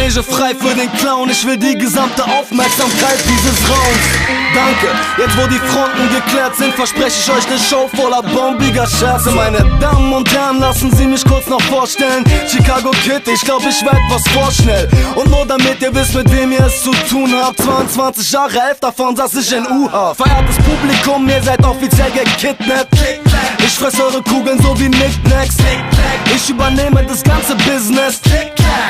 Stage frei für den Clown. Ich will die gesamte Aufmerksamkeit dieses Raums. Danke, jetzt wo die Fronten geklärt sind, verspreche ich euch eine Show voller bombiger Scherze. Meine Damen und Herren, lassen Sie mich kurz noch vorstellen. Chicago Kid, ich glaub, ich werd was vorschnell. Und nur damit ihr wisst, mit wem ihr es zu tun habt. 22 Jahre, 11 davon saß ich in U-Haft. Verehrtes Publikum, ihr seid offiziell gekidnappt. Ich fress eure Kugeln so wie Knickknacks. Ich übernehme das ganze Business.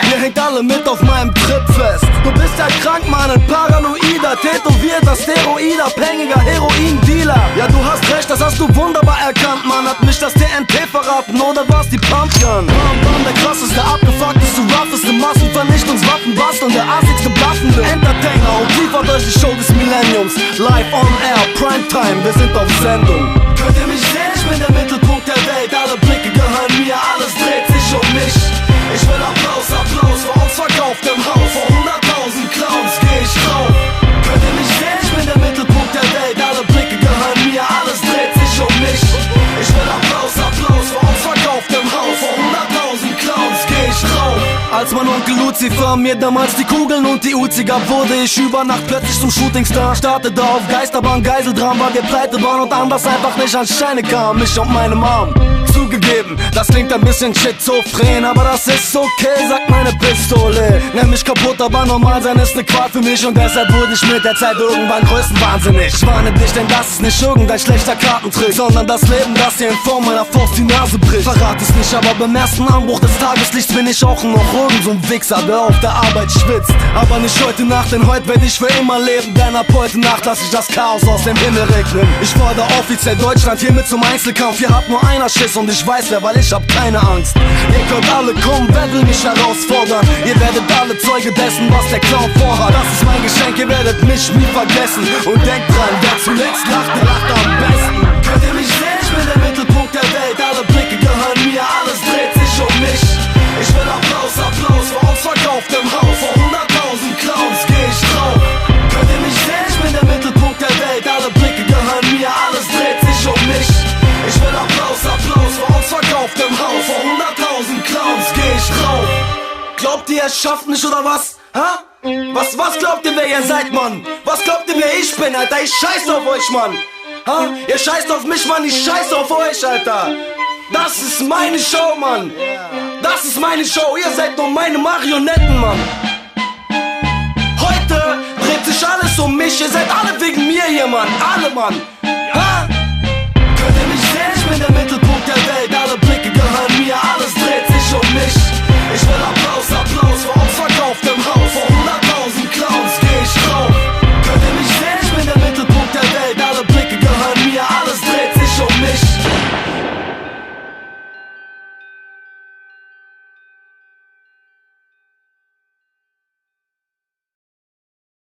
Ihr hängt alle mit auf meinem Trip fest. Du bist ja krank, Mann, ein Paranoider, tätowierter Steroid, abhängiger Heroin-Dealer. Ja, du hast recht, das hast du wunderbar erkannt, Mann. Hat mich das TNT verraten oder war's die Pumpgun? Bam, der krasseste, abgefuckteste, rougheste Massenvernichtungswaffen basteln, der assigste bluffende Entertainer und liefert euch die Show des Millenniums. Live on air, Primetime, wir sind auf Sendung. Könnt ihr mich sehen? Ich bin der Mittelpunkt der Welt, alle Blicke gehören mir, alles dreht sich um mich. Ich will Applaus, Applaus vor uns verkauftem Haus. Vor 100.000 Clowns geh ich drauf. Könnt ihr mich sehen? Ich bin der Mittelpunkt der Welt, alle Blicke gehören mir, alles dreht sich um mich. Ich will Applaus, Applaus vor uns verkauftem Haus. Vor 100.000 Clowns geh ich drauf. Als mein Onkel Lucifer mir damals die Kugeln und die Uzi gab, wurde ich über Nacht plötzlich zum Shootingstar. Startete auf Geisterbahn, Geiseldram, weil wir pleite waren und anders einfach nicht an Scheine kam. Ich und meine Mom. Zugegeben, das klingt ein bisschen schizophren, aber das ist okay, sagt meine Pistole. Nenn mich kaputt, aber normal sein ist ne Qual für mich und deshalb wurde ich mit der Zeit irgendwann größenwahnsinnig. Ich warne dich, denn das ist nicht irgendein schlechter Kartentrick, sondern das Leben, das dir in Form meiner Faust die Nase bricht. Verrat es nicht, aber beim ersten Anbruch des Tageslichts bin ich auch noch irgend so ein Wichser, der auf der Arbeit schwitzt. Aber nicht heute Nacht, denn heute werd ich für immer leben, denn ab heute Nacht lass ich das Chaos aus dem Himmel regnen. Ich fordere offiziell Deutschland hiermit zum Einzelkampf, hier hat nur einer Schiss und ich weiß wer, weil ich hab keine Angst. Ihr könnt alle kommen, wer will mich herausfordern? Ihr werdet alle Zeuge dessen, was der Clown vorhat. Das ist mein Geschenk, ihr werdet mich nie vergessen. Und denkt dran, wer zuletzt lacht, der lacht am besten. Könnt ihr mich sehen? Ich bin der Mittelpunkt der Welt, alle Blicke gehören mir, alles dreht sich um mich. Ich will Applaus, Applaus vor uns verkauftem Haus. Vor 100.000 Clowns geh ich drauf. Könnt ihr mich sehen? Ich bin der Mittelpunkt der Welt, alle Blicke gehören mir, alles dreht sich um mich. Ich will Applaus, Applaus vor uns verkauftem Haus. Vor 100.000 Clowns geh ich drauf. Glaubt ihr, es schafft mich oder was? Ha? Was glaubt ihr, wer ihr seid, Mann? Was glaubt ihr, wer ich bin, Alter? Ich scheiß auf euch, Mann. Ha? Ihr scheißt auf mich, Mann, ich scheiß auf euch, Alter. Das ist meine Show, Mann. Das ist meine Show, ihr seid nur meine Marionetten, Mann. Heute dreht sich alles um mich, ihr seid alle wegen mir hier, Mann. Alle, Mann.